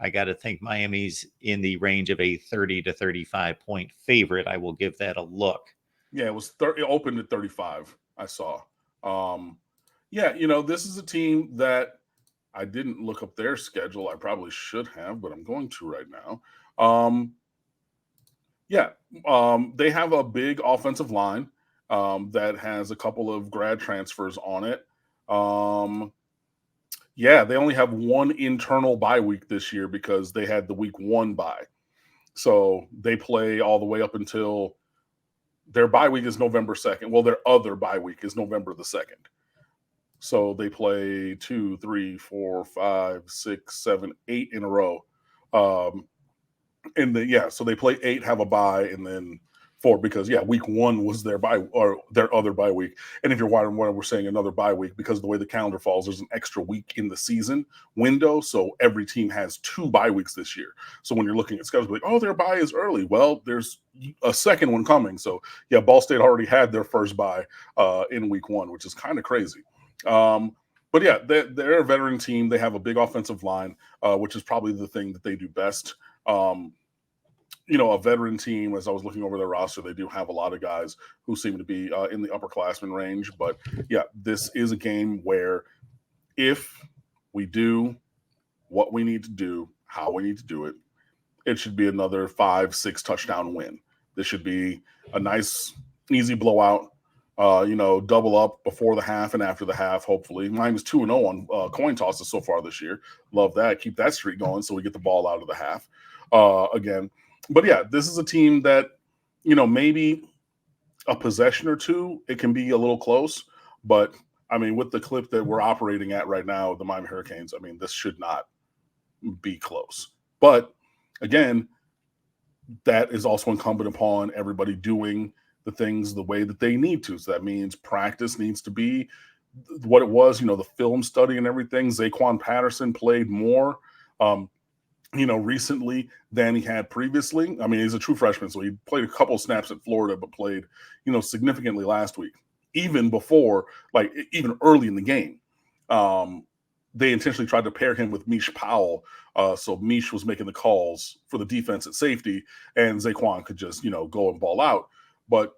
I got to think Miami's in the range of a 30 to 35 point favorite. I will give that a look. Yeah, it was it opened at 35. I saw. Um, yeah, this is a team that I didn't look up their schedule. I probably should have, but I'm going to right now. Um, yeah, they have a big offensive line that has a couple of grad transfers on it. Um, yeah, they only have one internal bye week this year because they had the week one bye. So they play all the way up until their bye week is November 2nd. Well, their other bye week is November the 2nd. So they play 2, 3, 4, 5, 6, 7, 8 in a row. Um, and then, yeah, so they play 8, have a bye, and then 4 because, yeah, week one was their bye or their other bye week. And if you're wondering why we're saying another bye week, because of the way the calendar falls, there's an extra week in the season window. So every team has 2 bye weeks this year. So when you're looking at schedules, like, oh, their bye is early. Well, there's a second one coming. So, yeah, Ball State already had their first bye in week one, which is kind of crazy. But yeah, they're a veteran team. They have a big offensive line, which is probably the thing that they do best. Um, a veteran team, as I was looking over their roster, they do have a lot of guys who seem to be in the upperclassmen range. But yeah, this is a game where if we do what we need to do, how we need to do it, it should be another 5-6 touchdown win. This should be a nice, easy blowout. Double up before the half and after the half, hopefully. Miami's 2-0 on coin tosses so far this year. Love that. Keep that streak going so we get the ball out of the half again. But yeah, this is a team that, maybe a possession or two, it can be a little close. But, I mean, with the clip that we're operating at right now, the Miami Hurricanes, I mean, this should not be close. But, again, that is also incumbent upon everybody doing the things the way that they need to. So that means practice needs to be what it was, the film study and everything. Zaquan Patterson played more, recently than he had previously. I mean, he's a true freshman, so he played a couple snaps at Florida, but played, significantly last week, even before, even early in the game. They intentionally tried to pair him with Mish Powell. So Mish was making the calls for the defense at safety, and Zaquan could just, go and ball out. But,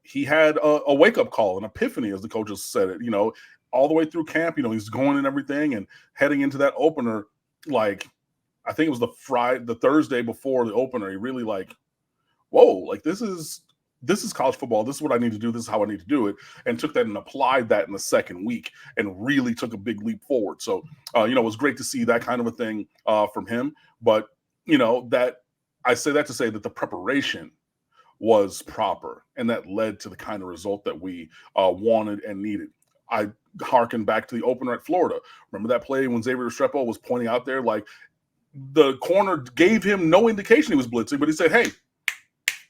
he had a wake-up call, an epiphany, as the coaches said it, all the way through camp. He's going and everything and heading into that opener, I think it was the Thursday before the opener. He really whoa, this is college football. This is what I need to do. This is how I need to do it. And took that and applied that in the second week and really took a big leap forward. So, it was great to see that kind of a thing from him. But, that I say that to say that the preparation was proper, and that led to the kind of result that we wanted and needed. I harken back to the opener at Florida. Remember that play when Xavier Restrepo was pointing out there, the corner gave him no indication he was blitzing, but he said, hey,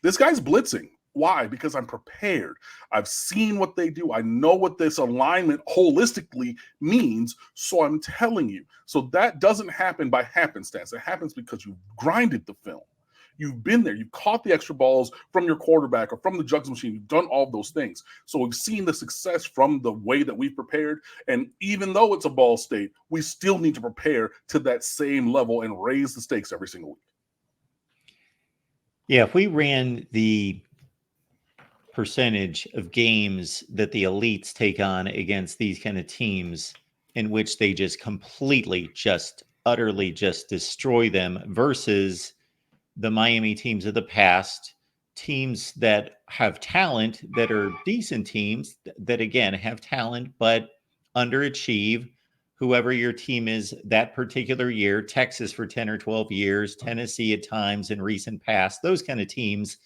this guy's blitzing. Why? Because I'm prepared. I've seen what they do. I know what this alignment holistically means, so I'm telling you. So that doesn't happen by happenstance. It happens because you grinded the film. You've been there. You've caught the extra balls from your quarterback or from the jugs machine. You've done all those things. So we've seen the success from the way that we've prepared. And even though it's a Ball State, we still need to prepare to that same level and raise the stakes every single week. Yeah, if we ran the percentage of games that the elites take on against these kind of teams in which they just completely, just utterly just destroy them versus the Miami teams of the past, teams that have talent, that are decent teams, that again have talent, but underachieve. Whoever your team is that particular year, Texas for 10 or 12 years, Tennessee at times in recent past, those kind of teams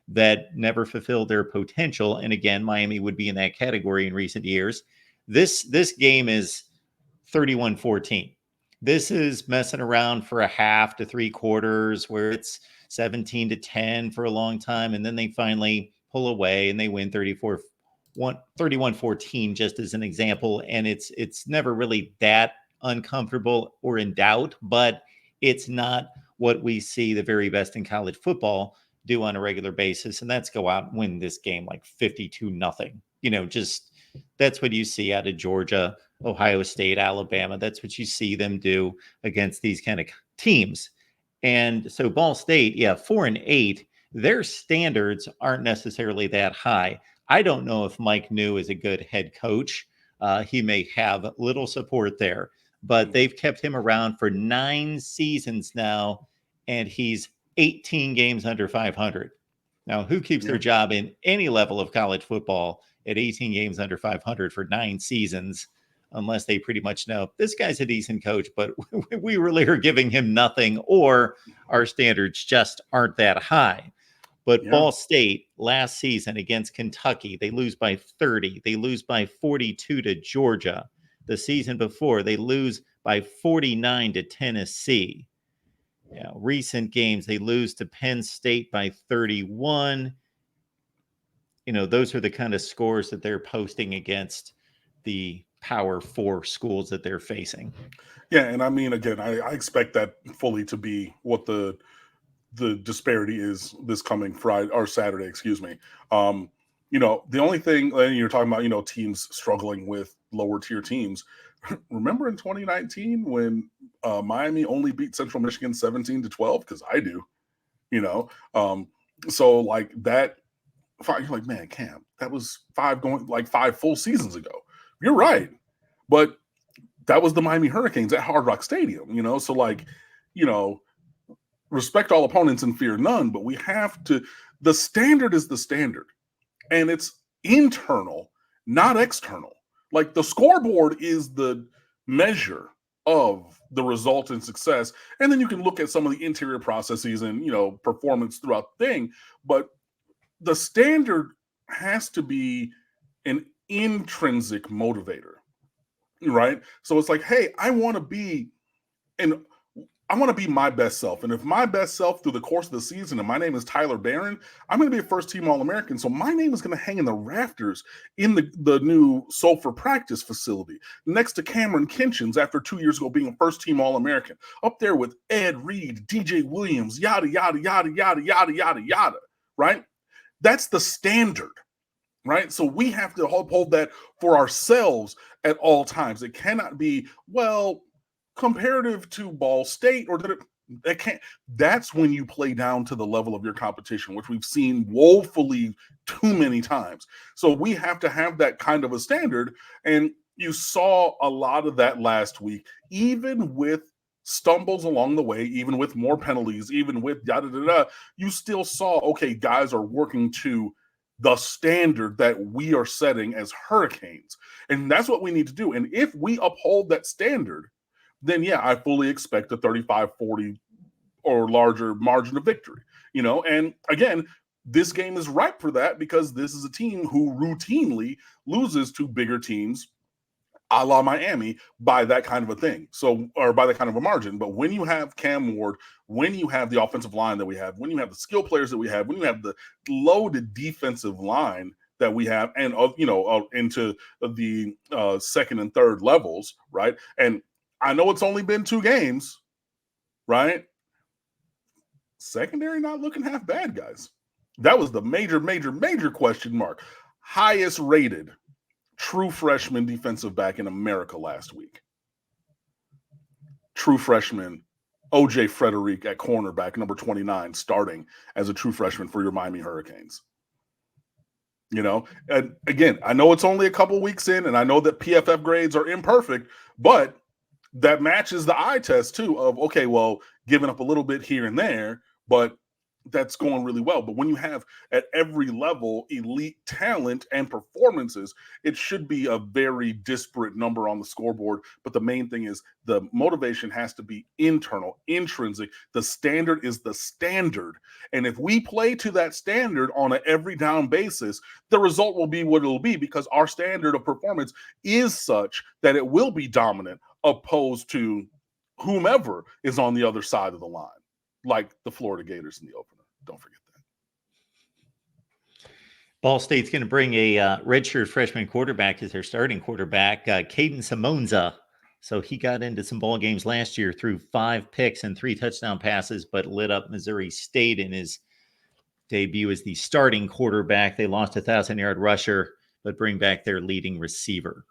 that never fulfilled their potential. And again, Miami would be in that category in recent years. This game is 31-14. This is messing around for a half to 3/4 where it's 17-10 for a long time. And then they finally pull away and they win 31-14, just as an example. And it's never really that uncomfortable or in doubt, but it's not what we see the very best in college football do on a regular basis. And that's go out and win this game 52-0. Just that's what you see out of Georgia, Ohio State, Alabama. That's what you see them do against these kind of teams. And so Ball State, yeah, 4-8, their standards aren't necessarily that high. I don't know if Mike New is a good head coach. He may have little support there, but they've kept him around for 9 seasons now, and he's 18 games under 500. Now, who keeps their job in any level of college football at 18 games under 500 for 9 seasons? Unless they pretty much know this guy's a decent coach, but we really are giving him nothing, or our standards just aren't that high. But Ball State last season against Kentucky, they lose by 30. They lose by 42 to Georgia. The season before, they lose by 49 to Tennessee. Recent games, they lose to Penn State by 31. Those are the kind of scores that they're posting against the Power 4 schools that they're facing. Yeah, and I mean, again, I expect that fully to be what the disparity is this coming Friday or Saturday, excuse me. The only thing you're talking about, teams struggling with lower tier teams. Remember in 2019 when Miami only beat Central Michigan 17-12? Because I do, so like that. You're like, man, Cam, that was 5 full seasons ago. You're right, but that was the Miami Hurricanes at Hard Rock Stadium. So respect all opponents and fear none, but we have to. The standard is the standard, and it's internal, not external. Like the scoreboard is the measure of the result and success, and then you can look at some of the interior processes and performance throughout the thing, but the standard has to be an intrinsic motivator, right? So it's like, hey, I want to be my best self. And if my best self through the course of the season, and my name is Tyler Barron, I'm going to be a first team All-American. So my name is going to hang in the rafters in the new Sulphur practice facility next to Cameron Kinchins after 2 years ago being a first team All-American, up there with Ed Reed, DJ Williams, yada, yada, yada, yada, yada, yada, yada, right? That's the standard, right? So we have to uphold that for ourselves at all times. It cannot be, well, comparative to Ball State, or that can't. That's when you play down to the level of your competition, which we've seen woefully too many times. So we have to have that kind of a standard, and you saw a lot of that last week, even with stumbles along the way, even with more penalties, even with you still saw, okay, guys are working to the standard that we are setting as Hurricanes. And that's what we need to do. And if we uphold that standard, then yeah, I fully expect a 35-40 or larger margin of victory. And again, this game is ripe for that because this is a team who routinely loses to bigger teams, a la Miami, by that kind of a thing. So, or by that kind of a margin. But when you have Cam Ward, when you have the offensive line that we have, when you have the skill players that we have, when you have the loaded defensive line that we have, and into the second and third levels, right? And I know it's only been 2 games, right? Secondary not looking half bad, guys. That was the major, major, major question mark. Highest rated true freshman defensive back in America last week. True freshman O.J. Frederick at cornerback, number 29, starting as a true freshman for your Miami Hurricanes. And again, I know it's only a couple weeks in, and I know that PFF grades are imperfect, but that matches the eye test too of, okay, well, giving up a little bit here and there, but that's going really well. But when you have at every level elite talent and performances, it should be a very disparate number on the scoreboard. But the main thing is the motivation has to be internal, intrinsic. The standard is the standard. And if we play to that standard on an every down basis, the result will be what it'll be, because our standard of performance is such that it will be dominant opposed to whomever is on the other side of the line, like the Florida Gators in the opener. Don't forget that. Ball State's going to bring a redshirt freshman quarterback as their starting quarterback, Caden Simonza. So he got into some ball games last year, threw 5 picks and 3 touchdown passes, but lit up Missouri State in his debut as the starting quarterback. They lost a 1,000-yard rusher, but bring back their leading receiver.